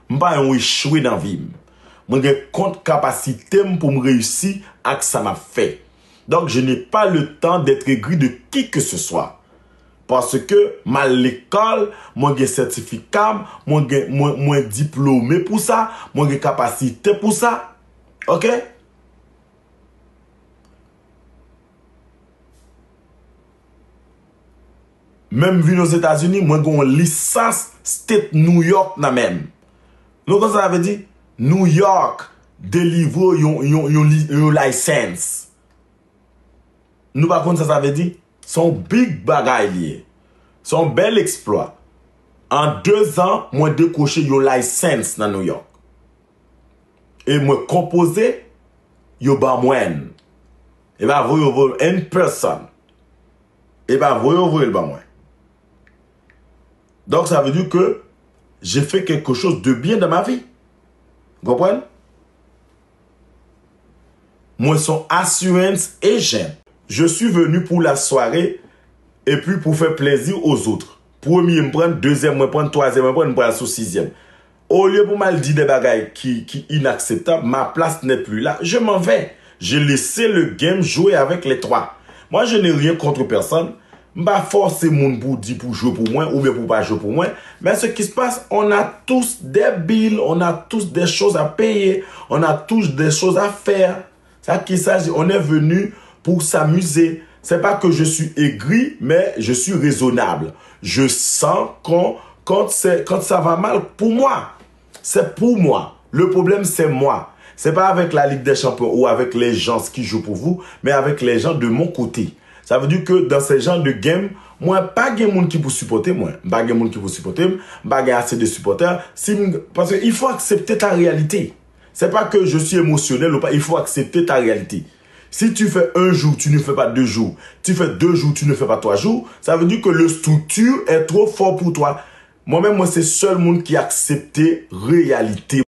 m'pas un échoué dans vie. Moi j'ai compte capacité pour me réussir à que ça m'a fait. Donc je n'ai pas le temps d'être aigri de qui que ce soit. Parce que mal l'école, moi j'ai certificat, moi diplômé pour ça, moi j'ai capacité pour ça. OK? Même vu aux États-Unis, moi j'ai une licence state New York na même. Donc ça veut dire New York délivre yon license. Nous par contre ça veut dire son big bagay lié. Son bel exploit. En 2 ans, moi décoché yon license dans New York. Et moi composé yon ba moyen. Et bah voyez une personne. Et bah voyez le ba moyen. Donc, ça veut dire que j'ai fait quelque chose de bien dans ma vie. Vous comprenez? Moi, son assurance agent. Je suis venu pour la soirée et puis pour faire plaisir aux autres. Premier, me prendre, deuxième, me prendre, troisième, me prendre, me prendre, sixième. Au lieu pour mal dire des bagailles qui inacceptables, ma place n'est plus là. Je m'en vais. J'ai laissé le game jouer avec les 3. Moi, je n'ai rien contre personne. Pas forcer mon pour dire pour jouer pour moi ou bien pour pas jouer pour moi. Mais ce qui se passe, on a tous des billes, on a tous des choses à payer, on a tous des choses à faire. Ça qui s'agit, on est venu pour s'amuser. C'est pas que je suis aigri, mais je suis raisonnable. Je sens quand ça va mal pour moi. C'est pour moi. Le problème, c'est moi. C'est pas avec la Ligue des Champions ou avec les gens qui jouent pour vous, mais avec les gens de mon côté. Ça veut dire que dans ce genre de game, moi, pas de monde qui peut supporter moi. Pas de monde qui peut supporter, pas assez de supporters. Parce qu'il faut accepter ta réalité. C'est pas que je suis émotionnel ou pas, il faut accepter ta réalité. Si tu fais 1 jour, tu ne fais pas 2 jours. Tu fais 2 jours, tu ne fais pas 3 jours. Ça veut dire que le structure est trop fort pour toi. Moi-même, c'est seul monde qui accepte réalité.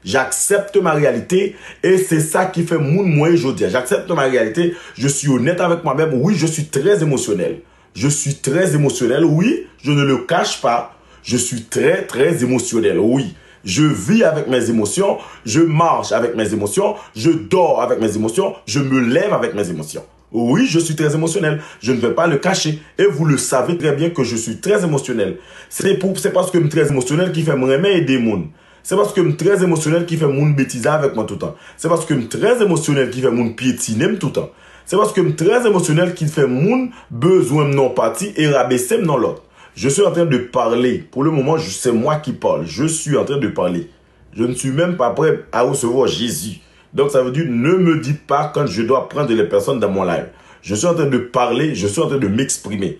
J'accepte ma réalité et c'est ça qui fait moi aujourd'hui. J'accepte ma réalité, je suis honnête avec moi-même. Oui, je suis très émotionnel. Je suis très émotionnel, oui, je ne le cache pas. Je suis très, très émotionnel, oui. Je vis avec mes émotions, je marche avec mes émotions, je dors avec mes émotions, je me lève avec mes émotions. Oui, je suis très émotionnel. Je ne vais pas le cacher. Et vous le savez très bien que je suis très émotionnel. C'est parce que je suis très émotionnel qui fait me aider les gens. C'est parce que je suis très émotionnel qui fait mon bêtise avec moi tout le temps. C'est parce que je suis très émotionnel qui fait mon piétiner tout le temps. C'est parce que je suis très émotionnel qui fait mon besoin non parti et rabaisser non l'autre. Je suis en train de parler. Pour le moment, c'est moi qui parle. Je suis en train de parler. Je ne suis même pas prêt à recevoir Jésus. Donc ça veut dire, ne me dis pas quand je dois prendre les personnes dans mon live. Je suis en train de parler, je suis en train de m'exprimer.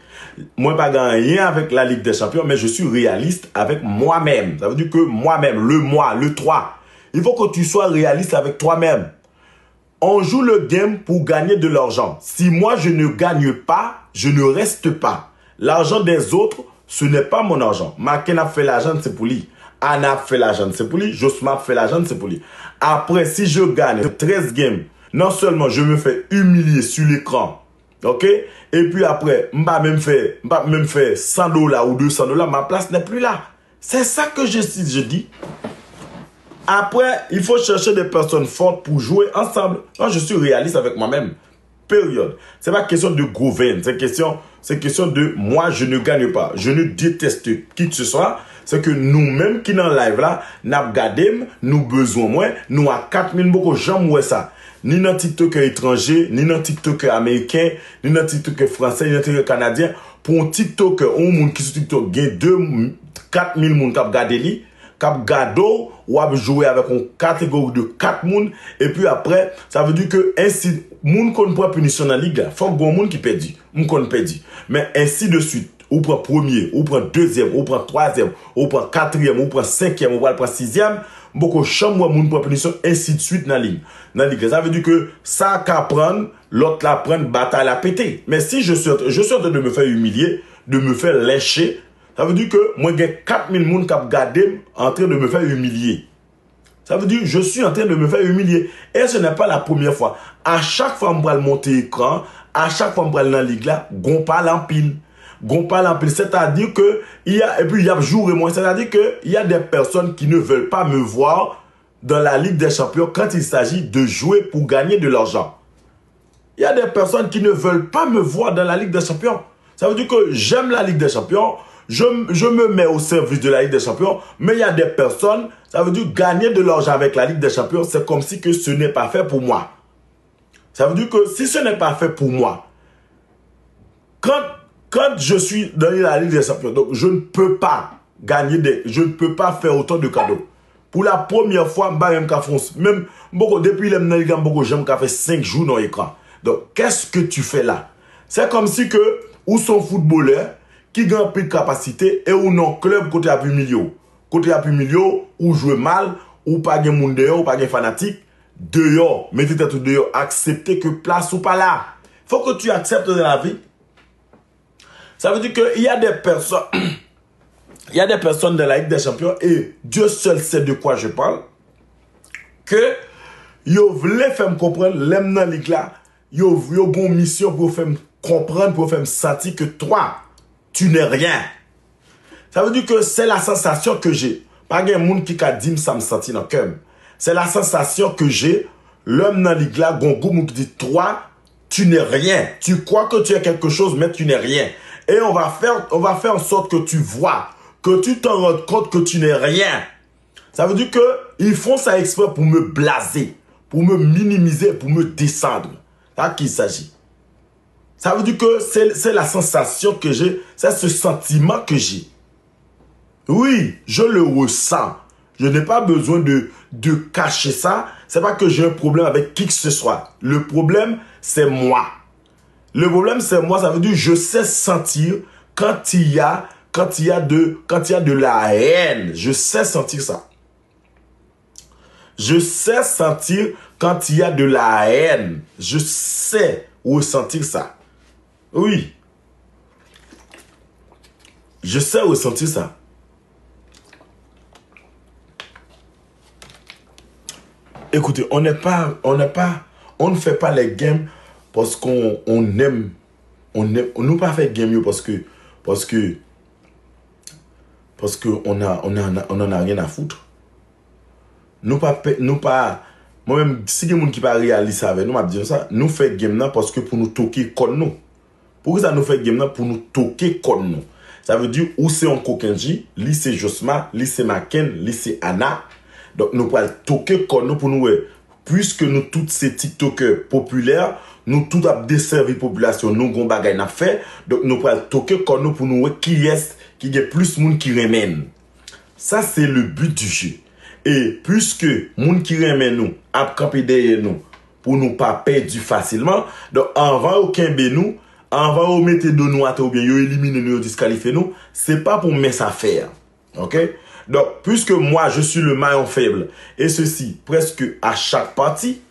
Moi, pas rien avec la Ligue des Champions, mais je suis réaliste avec moi-même. Ça veut dire que moi-même, le moi, le toi. Il faut que tu sois réaliste avec toi-même. On joue le game pour gagner de l'argent. Si moi, je ne gagne pas, je ne reste pas. L'argent des autres, ce n'est pas mon argent. Maken a fait l'argent, c'est pour lui. Anna a fait l'argent, c'est pour lui. Josma a fait l'argent, c'est pour lui. Après, si je gagne 13 games, non seulement je me fais humilier sur l'écran, ok? Et puis après, m'pas même fait $100 ou $200, ma place n'est plus là. C'est ça que je dis. Après, il faut chercher des personnes fortes pour jouer ensemble. Moi, je suis réaliste avec moi-même. Période. C'est pas question de gouverner. C'est question de moi, je ne gagne pas. Je ne déteste qui que ce soit. C'est que nous-mêmes qui dans live là, n'a gardé, nous besoin moins, nous à 4000 beaucoup jamais ça. Ni dans TikTok étranger, ni dans TikTok américain, ni dans TikTok français, ni dans TikTok canadien. Pour un TikTok, un monde qui sur TikTok gagne 4000 monde qui regarde li, qui regarde ou a jouer avec une catégorie de 4 monde et puis après, ça veut dire que ainsi monde qu'on prend punition dans la ligue, faut que monde qui perdu, monde qu'on perdu. Mais ainsi de suite. Ou prend premier, ou prend deuxième, ou prend troisième, ou prend quatrième, ou prend cinquième, ou prend sixième, beaucoup chambre moun prend punition, ainsi de suite dans la ligne. Ça veut dire que ça qu'à prendre, l'autre la prendre, bataille à péter. Mais si je suis en train de me faire humilier, de me faire lécher, ça veut dire que moi j'ai 4000 moun qui gardé en train de me faire humilier. Ça veut dire que je suis en train de me faire humilier. Et ce n'est pas la première fois. À chaque fois que je vais monter l'écran, à chaque fois que je vais dans la ligue là, gon parle en pile. gon parle en plus. C'est-à-dire que, et puis il y a jour et moi, c'est-à-dire que, il y a des personnes qui ne veulent pas me voir dans la Ligue des Champions quand il s'agit de jouer pour gagner de l'argent. Il y a des personnes qui ne veulent pas me voir dans la Ligue des Champions. Ça veut dire que j'aime la Ligue des Champions, je me mets au service de la Ligue des Champions, mais il y a des personnes, ça veut dire gagner de l'argent avec la Ligue des Champions, c'est comme si que ce n'est pas fait pour moi. Ça veut dire que si ce n'est pas fait pour moi, quand je suis dans la Ligue des Champions, donc je ne peux pas je ne peux pas faire autant de cadeaux. Pour la première fois, même depuis les Ligue, j'aime fait 5 jours dans l'écran. Donc, qu'est-ce que tu fais là? C'est comme si que, ou son footballeur, qui gagne plus de capacité, et ou non club côté à plus milieu. Côté à plus milieu, ou jouer mal, ou pas de monde dehors, ou pas de fanatique, dehors, mettez tout dehors, acceptez que place ou pas là. Faut que tu acceptes dans la vie. Ça veut dire qu'il y a des personnes, il y a des personnes de la Ligue des Champions, et Dieu seul sait de quoi je parle, que, yo voulez faire me comprendre, l'aime dans la ligue là, yo bon mission pour faire me comprendre, pour faire me sentir que toi, tu n'es rien. Ça veut dire que c'est la sensation que j'ai. Pas de monde qui a dit ça me sentit dans le cœur. C'est la sensation que j'ai. L'homme dans la ligue là, gongo qui dit toi, tu n'es rien. Tu crois que tu es quelque chose, mais tu n'es rien. Et on va faire en sorte que tu vois, que tu t'en rends compte que tu n'es rien. Ça veut dire que ils font ça exprès pour me blaser, pour me minimiser, pour me descendre. C'est à qui il s'agit. Ça veut dire que c'est la sensation que j'ai, c'est ce sentiment que j'ai. Oui, je le ressens. Je n'ai pas besoin de cacher ça. C'est pas que j'ai un problème avec qui que ce soit. Le problème, c'est moi. Le problème, c'est moi. Ça veut dire que je sais sentir quand il y a de la haine. Je sais sentir ça. Je sais sentir quand il y a de la haine. Je sais ressentir ça. Oui. Je sais ressentir ça. Écoutez, on ne fait pas les games parce qu'on aime. On nous pas fait game parce que on en a rien à foutre. Moi-même, si il y a des gens qui pas réaliser ça avec nous, m'a dit ça, nous fait game là parce que pour nous toquer comme nous. Pourquoi ça nous fait game là pour nous toquer comme nous? Ça veut dire où c'est en Kokenji, lui c'est Josma, lui c'est Maken, lui c'est Anna. Donc nous pouvons toquer comme nous pour nous, puisque nous tous ces TikTokers populaires, nous tous avons desservi la population, nous avons bagay n'a fait, donc nous pouvons toquer comme nous pour nous qui est qui a plus de monde qui remène. Ça c'est le but du jeu. Et puisque moun qui remet nous, a campé derrière nous, pour nous pas perdre facilement, donc avant aucun nous, avant au mettre de nous à ou bien yo éliminer nous, disqualifier nous, c'est pas pour mes affaires. OK? Donc puisque moi je suis le maillon faible et ceci presque à chaque partie,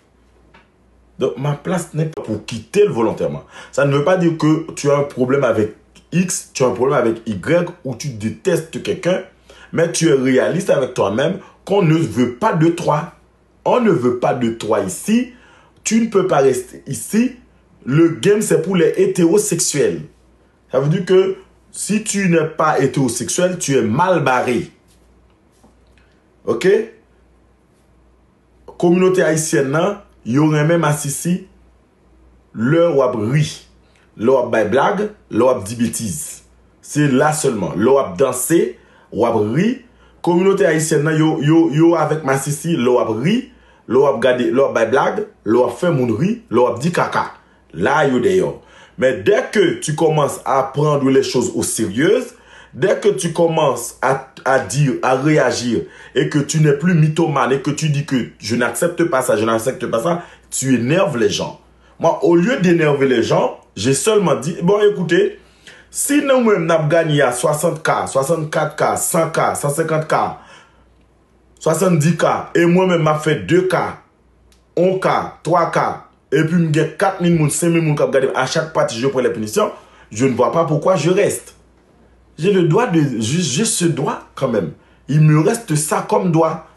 donc ma place n'est pas pour quitter le volontairement. Ça ne veut pas dire que tu as un problème avec X, tu as un problème avec Y ou tu détestes quelqu'un, mais tu es réaliste avec toi-même qu'on ne veut pas de toi. On ne veut pas de toi ici. Tu ne peux pas rester ici. Le game, c'est pour les hétérosexuels. Ça veut dire que si tu n'es pas hétérosexuel, tu es mal barré. OK? Communauté haïtienne, il y aurait même assisté le wap ri, le wap bay blague, le wap di bêtise. C'est là seulement. Le wap danser, wap ri. Communauté haïtienne, yo avec ma sisi, le wap ri, le wap gade, le wap bay blague, le wap fait moun ri, le wap di kaka. Là, yo d'ailleurs. Mais dès que tu commences à prendre les choses au sérieux, dès que tu commences à dire, à réagir, et que tu n'es plus mythomane, et que tu dis que je n'accepte pas ça, je n'accepte pas ça, tu énerves les gens. Moi, au lieu d'énerver les gens, j'ai seulement dit, bon, écoutez, si nous-mêmes n'avons gagné à 60K, 64K, 100K, 150K, 70K, et moi-même m'a fait 2K, 1K, 3K, et puis j'ai 4000 moun, 5000 moun qui regardent à chaque partie, je prends les punitions, je ne vois pas pourquoi je reste. J'ai le droit j'ai ce droit quand même. Il me reste ça comme droit.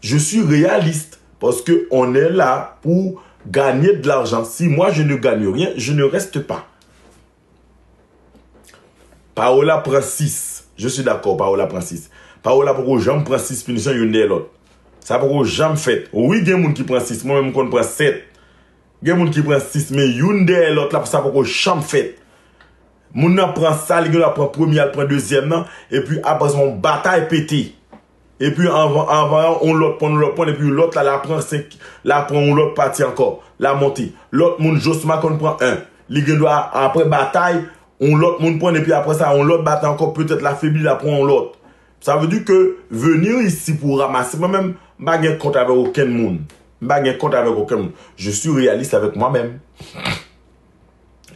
Je suis réaliste parce que on est là pour gagner de l'argent. Si moi je ne gagne rien, je ne reste pas. Paola prend 6. Je suis d'accord, Paola prend 6. Paola pourquoi j'aime prend 6 punitions une de l'autre. Ça pourquoi j'aime fait. Oui, il y a des gens qui prend 6, moi-même qu'on prend 7. Il y a des gens qui prend 6, mais une de l'autre là, ça pourquoi j'aime fait. Moun nan prend ça, il prend premier, il prend deuxième, non? Et puis après son bataille pété. Et puis avant on l'autre prend, et puis l'autre là, la prend 5, la prend l'autre partie encore, la montée. L'autre moun justement qu'on prend 1. Il doit après bataille, on l'autre moun prend et puis après ça on l'autre bataille encore peut-être la faiblit, la prend l'autre. Ça veut dire que venir ici pour ramasser, moi-même, je n'ai pas de compte avec aucun monde. Je n'ai pas de compte avec aucun monde. Je suis réaliste avec moi-même.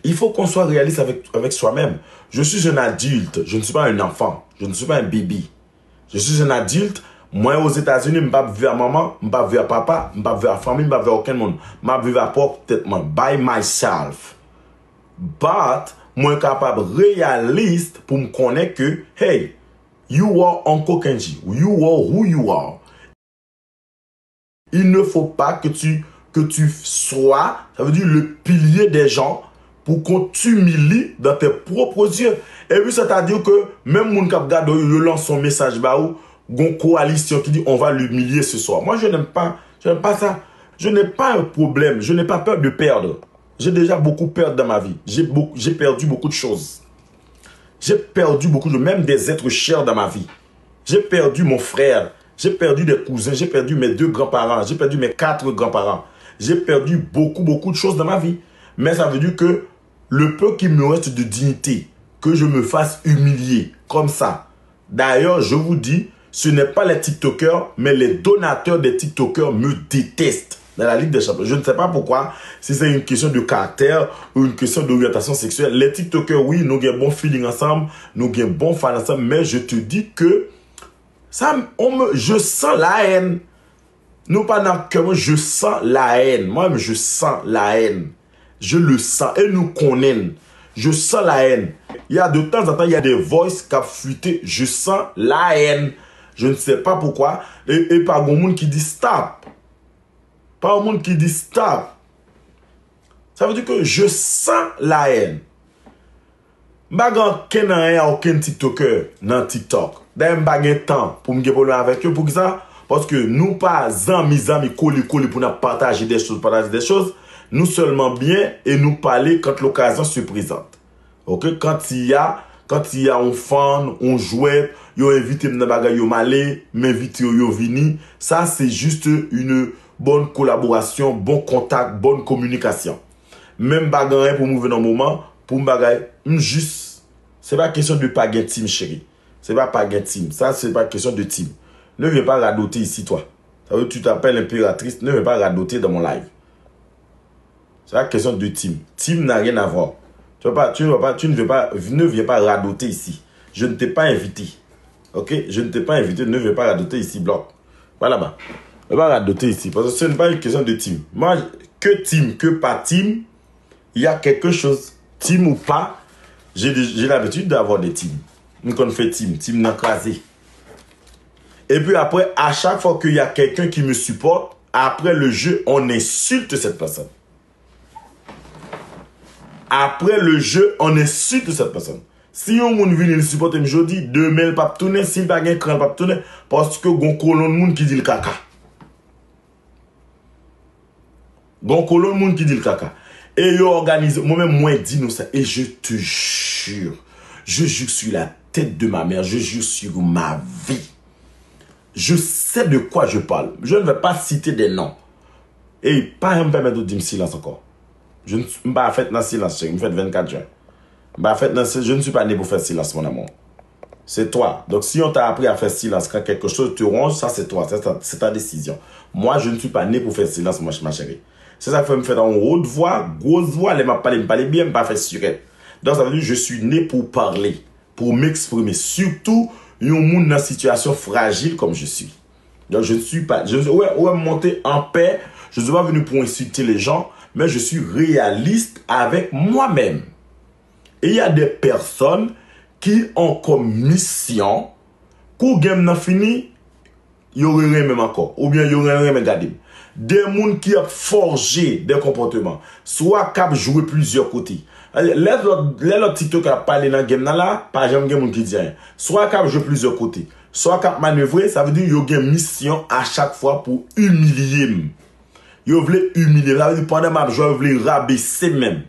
Il faut qu'on soit réaliste avec soi-même. Je suis un adulte. Je ne suis pas un enfant. Je ne suis pas un bébé. Je suis un adulte. Moi, aux États-Unis, je ne vais pas vivre à maman, je ne vais pas vivre à papa, je ne vais pas vivre à famille, je ne vais pas vivre à aucun monde. Je vais vivre à propre tête, by myself. But, moi, je suis capable réaliste pour me connaître que, hey, you are Uncle Kenji. You are who you are. Il ne faut pas que tu sois, ça veut dire le pilier des gens, pour qu'on t'humilie dans tes propres yeux. Et puis, c'est-à-dire que même mon cap garde, il lance son message, une coalition qui dit on va l'humilier ce soir. Moi, je n'aime pas ça. Je n'ai pas un problème. Je n'ai pas peur de perdre. J'ai déjà beaucoup perdu dans ma vie. J'ai perdu beaucoup de choses. J'ai perdu beaucoup de, même des êtres chers dans ma vie. J'ai perdu mon frère. J'ai perdu des cousins. J'ai perdu mes 2 grands-parents. J'ai perdu mes 4 grands-parents. J'ai perdu beaucoup de choses dans ma vie. Mais ça veut dire que le peu qui me reste de dignité, que je me fasse humilier comme ça. D'ailleurs, je vous dis, ce n'est pas les TikTokers, mais les donateurs des TikTokers me détestent dans la Ligue des Champions. Je ne sais pas pourquoi, si c'est une question de caractère ou une question d'orientation sexuelle. Les TikTokers, oui, nous avons un bon feeling ensemble, nous avons un bon fan ensemble, mais je te dis que ça, je sens la haine. Non pas dans le cœur, je sens la haine. Moi-même, je sens la haine. Je le sens et nous connaissons. Je sens la haine. Il y a de temps en temps, il y a des voices qui ont fuité. Je sens la haine. Je ne sais pas pourquoi. Et pas un monde qui dit stop. Pas un monde qui dit stop. Ça veut dire que je sens la haine. Je ne sais pas aucun TikToker dans TikTok. D'ailleurs, je n'ai pas de temps pour me parler avec eux. Pour ça, parce que nous pas amis coller pour nous partager des choses. Nous seulement bien et nous parler quand l'occasion se présente. Ok, quand il y a un fan, un jouet, yo invité dans bagay yo malé, m'invite yo vini, ça c'est juste une bonne collaboration, bon contact, bonne communication. Même bagay pour nous venir un moment, pour bagay juste c'est pas question de pas gain team chérie. C'est pas gain team, ça c'est pas question de team. Ne viens pas radoter ici toi. Ça veut dire tu t'appelles impératrice, ne viens pas radoter dans mon live. C'est la question de team. Team n'a rien à voir. Ne viens pas radoter ici. Je ne t'ai pas invité. Ok? Je ne t'ai pas invité. Ne viens pas radoter ici, bloc. Voilà bas. Ne viens pas radoter ici. Parce que ce n'est pas une question de team. Moi, que team, que pas team, il y a quelque chose. Team ou pas, j'ai l'habitude d'avoir des teams. Nous, quand on fait team n'a crasé. Et puis après, à chaque fois qu'il y a quelqu'un qui me supporte, après le jeu, on insulte cette personne. Après le jeu, on insulte cette personne. Si on vient le supporter aujourd'hui, demain il pas tourner, s'il pas gain cran pas tourner parce que gon colon monde qui dit le caca. Gon colon monde qui dit le caca. Et yo organise moi-même moi dis nous ça et je te jure, sur la tête de ma mère, je jure sur ma vie. Je sais de quoi je parle. Je ne vais pas citer des noms. Et pas me permettre de dire silence encore. Je ne suis pas fait dans silence, je me fais 24 juin. Je ne suis pas né pour faire silence, mon amour. C'est toi. Donc, si on t'a appris à faire silence quand quelque chose te ronge, ça c'est toi, c'est ta décision. Moi, je ne suis pas né pour faire silence, ma chérie. C'est ça qui me fait en haute voix, grosse voix, elle m'a parlé bien, pas faire surette. Donc, ça veut dire que je suis né pour parler, pour m'exprimer. Surtout, il y a un monde dans une situation fragile comme je suis. Donc, je ne suis pas, ouais, monter en paix. Je ne suis pas venu pour insulter les gens, mais je suis réaliste avec moi-même. Et il y a des personnes qui ont comme mission, quand game n'a fini, il y aurait rien même encore, ou bien il y aurait rien même gardé. Des gens qui ont forgé des comportements, soit qui ont joué plusieurs côtés. Les autres TikTok qui parlent dans le game là, pas jamais de monde qui dit rien. Soit qu'ils jouent plusieurs côtés, soit qu'ils manœuvrer, ça veut dire qu'ils ont une mission à chaque fois pour humilier. Ils veulent humilier. Ça veut dire pendant ma joie, ils veulent rabaisser même.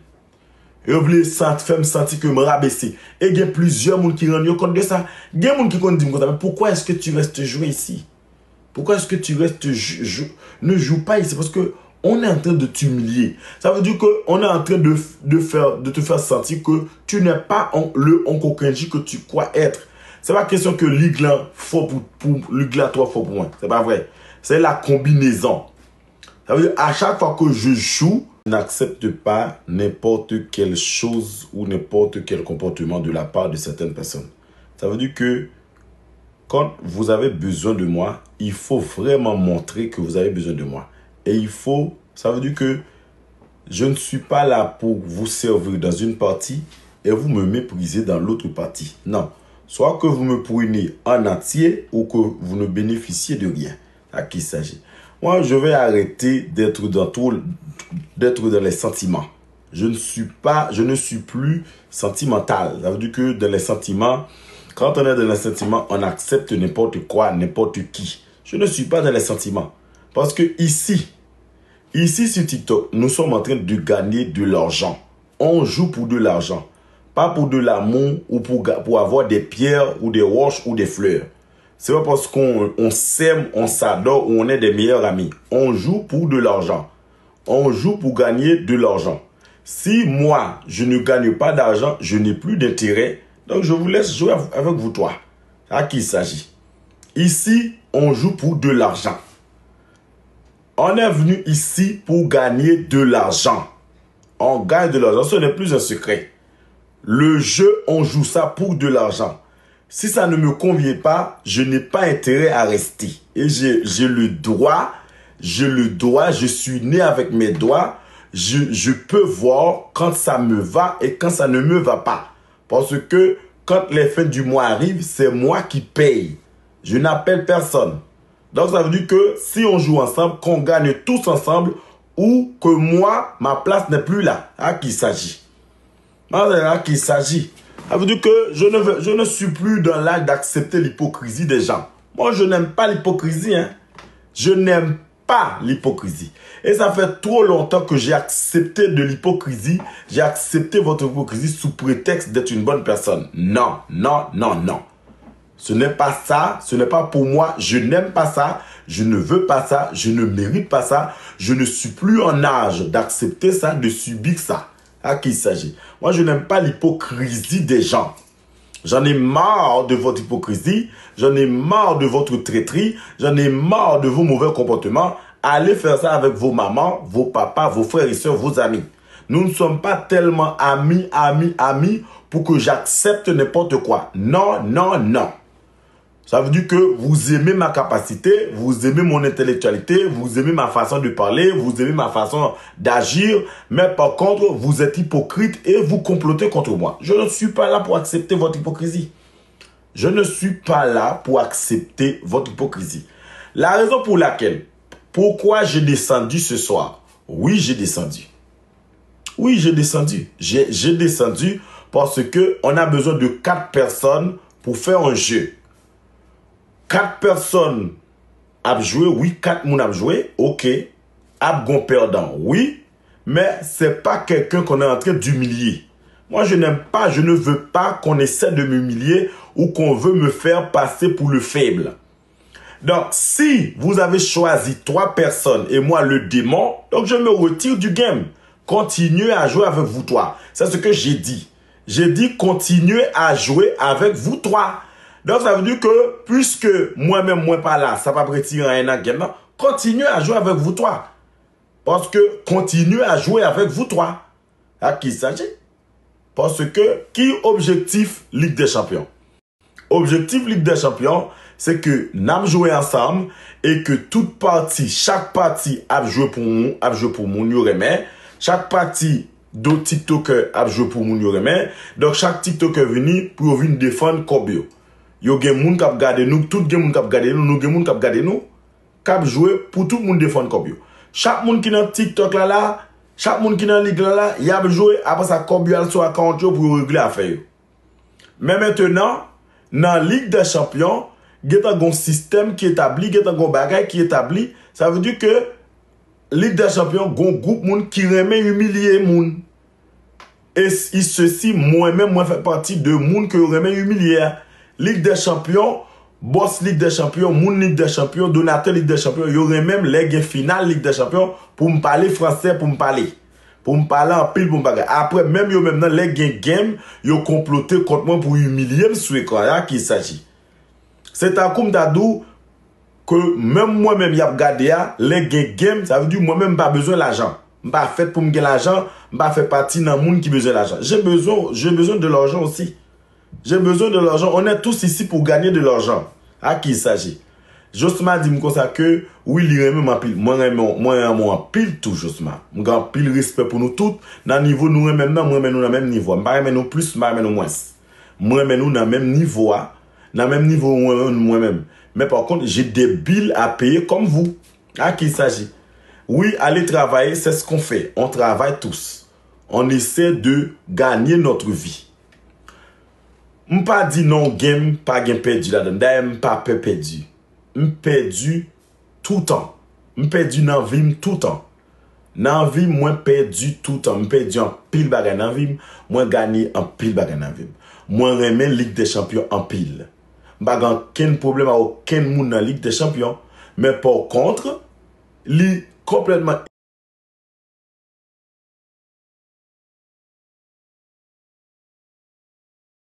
Ils veulent faire me sentir que je me rabaisser. Et il y a plusieurs gens qui rendent compte de ça. Il y a des gens qui disent, mais pourquoi est-ce que tu restes jouer ici? Pourquoi est-ce que tu restes ne joue pas ici? Parce que on est en train de t'humilier. Ça veut dire qu'on est en train de te faire sentir que tu n'es pas le Onko Kenji que tu crois être. C'est pas question que l'igla faut pour l'igla toi faut pour moi. C'est pas vrai. C'est la combinaison. Ça veut dire à chaque fois que je joue, je n'accepte pas n'importe quelle chose ou n'importe quel comportement de la part de certaines personnes. Ça veut dire que quand vous avez besoin de moi, il faut vraiment montrer que vous avez besoin de moi. Et ça veut dire que je ne suis pas là pour vous servir dans une partie et vous me méprisez dans l'autre partie. Non. Soit que vous me prenez en entier ou que vous ne bénéficiez de rien. À qui il s'agit. Moi, je vais arrêter d'être dans les sentiments. Je ne suis plus sentimental. Ça veut dire que dans les sentiments, quand on est dans les sentiments, on accepte n'importe quoi, n'importe qui. Je ne suis pas dans les sentiments. Parce que ici sur TikTok, nous sommes en train de gagner de l'argent. On joue pour de l'argent. Pas pour de l'amour ou pour avoir des pierres ou des roches ou des fleurs. C'est pas parce qu'on s'aime, on s'adore ou on est des meilleurs amis. On joue pour de l'argent. On joue pour gagner de l'argent. Si moi, je ne gagne pas d'argent, je n'ai plus d'intérêt. Donc, je vous laisse jouer avec vous, toi. À qui il s'agit? Ici, on joue pour de l'argent. On est venu ici pour gagner de l'argent. On gagne de l'argent. Ce n'est plus un secret. Le jeu, on joue ça pour de l'argent. Si ça ne me convient pas, je n'ai pas intérêt à rester. Et j'ai le droit, je suis né avec mes doigts. Je peux voir quand ça me va et quand ça ne me va pas. Parce que quand les fins du mois arrivent, c'est moi qui paye. Je n'appelle personne. Donc ça veut dire que si on joue ensemble, qu'on gagne tous ensemble ou que moi, ma place n'est plus là. À qui il s'agit? À qui il s'agit? Ça veut dire que je ne suis plus dans l'âge d'accepter l'hypocrisie des gens. Moi, je n'aime pas l'hypocrisie. Hein. Je n'aime pas l'hypocrisie. Et ça fait trop longtemps que j'ai accepté de l'hypocrisie. J'ai accepté votre hypocrisie sous prétexte d'être une bonne personne. Non, non, non, non. Ce n'est pas ça. Ce n'est pas pour moi. Je n'aime pas ça. Je ne veux pas ça. Je ne mérite pas ça. Je ne suis plus en âge d'accepter ça, de subir ça. À qui il s'agit? Moi, je n'aime pas l'hypocrisie des gens. J'en ai marre de votre hypocrisie. J'en ai marre de votre traîtrise. J'en ai marre de vos mauvais comportements. Allez faire ça avec vos mamans, vos papas, vos frères et sœurs, vos amis. Nous ne sommes pas tellement amis pour que j'accepte n'importe quoi. Non, non, non. Ça veut dire que vous aimez ma capacité, vous aimez mon intellectualité, vous aimez ma façon de parler, vous aimez ma façon d'agir. Mais par contre, vous êtes hypocrite et vous complotez contre moi. Je ne suis pas là pour accepter votre hypocrisie. Je ne suis pas là pour accepter votre hypocrisie. La raison pour laquelle, pourquoi j'ai descendu ce soir? Oui, j'ai descendu. Oui, j'ai descendu. J'ai descendu parce que on a besoin de 4 personnes pour faire un jeu. 4 personnes à jouer, oui, 4 personnes à jouer, ok. Abgon perdant, oui, mais c'est pas quelqu'un qu'on est en train d'humilier. Moi, je n'aime pas, je ne veux pas qu'on essaie de m'humilier ou qu'on veut me faire passer pour le faible. Donc, si vous avez choisi 3 personnes et moi le démon, donc je me retire du game. Continuez à jouer avec vous 3. C'est ce que j'ai dit. J'ai dit continuez à jouer avec vous 3. Donc, ça veut dire que, puisque moi-même, moi pas là, ça va retirer un game, continuez à jouer avec vous 3. Parce que, continuez à jouer avec vous 3. À qui il s'agit? Parce que, qui objectif Ligue des Champions? Objectif Ligue des Champions, c'est que nous jouons ensemble et que toute partie, chaque partie a joué pour nous, nous remet. Chaque partie d'autres TikTokers a joué pour nous, nous remet. Donc, chaque TikToker venu pour venir défendre Kobio. Yo gen moun kap gade nous, tout gen moun kap gade nous, nous gen moun kap gade nous, kap jouer pour tout moun défendre comme yo. Chaque moun qui dans TikTok là, Chaque monde qui est dans la ligue là, il a joué après ça combien sur account pour régler affaire. Mais maintenant, dans la Ligue des Champions, il y a un système qui est établi, il y a un bagage qui est établi. Ça veut dire que Ligue des Champions, il y a un groupe monde qui remet humilier monde. Et ceci, moi-même, moi, fait partie de monde qui remet humilier. Ligue des Champions, boss Ligue des Champions, moun Ligue des Champions, donateur Ligue des Champions, il y aurait même les finale Ligue des Champions pour me parler français, pour me parler. Pour me parler en pile pour me parler. Après, même yo même dans les game, yo comploté contre moi pour humilier me sur écran, qui s'agit. C'est un comme d'adou que même moi-même y a regardé les game, ça veut dire moi-même pas besoin d'argent. Pas fait pour me gagner l'argent, pas fait partie dans monde qui besoin d'argent. J'ai besoin de l'argent aussi. J'ai besoin de l'argent. On est tous ici pour gagner de l'argent. À qui il s'agit? Justement dit comme ça que oui, il remet ma pile. Moi pile tout justement. Moi pile respect pour nous tous. Dans le niveau nous maintenant, moi nous dans même niveau. Pas nous plus, pas nous moins. Moi nous dans même niveau, dans même niveau moi-même. Mais par contre, j'ai des billes à payer comme vous. À qui il s'agit? Oui, aller travailler, c'est ce qu'on fait. On travaille tous. On essaie de gagner notre vie. Je ne pas dit non game, pas game perdu là-dedans. D'ailleurs, pas perdu. Je perdu tout le temps. Je perdu dans la vie tout le temps. Dans la vie, moi perdu tout le temps. Je perdu en pile bagarre dans la vie. Moi gagné en pile bagarre dans la vie. Moi remets Ligue des Champions en pile. Je n'ai aucun problème avec aucun monde dans la Ligue des Champions. Mais par contre, li complètement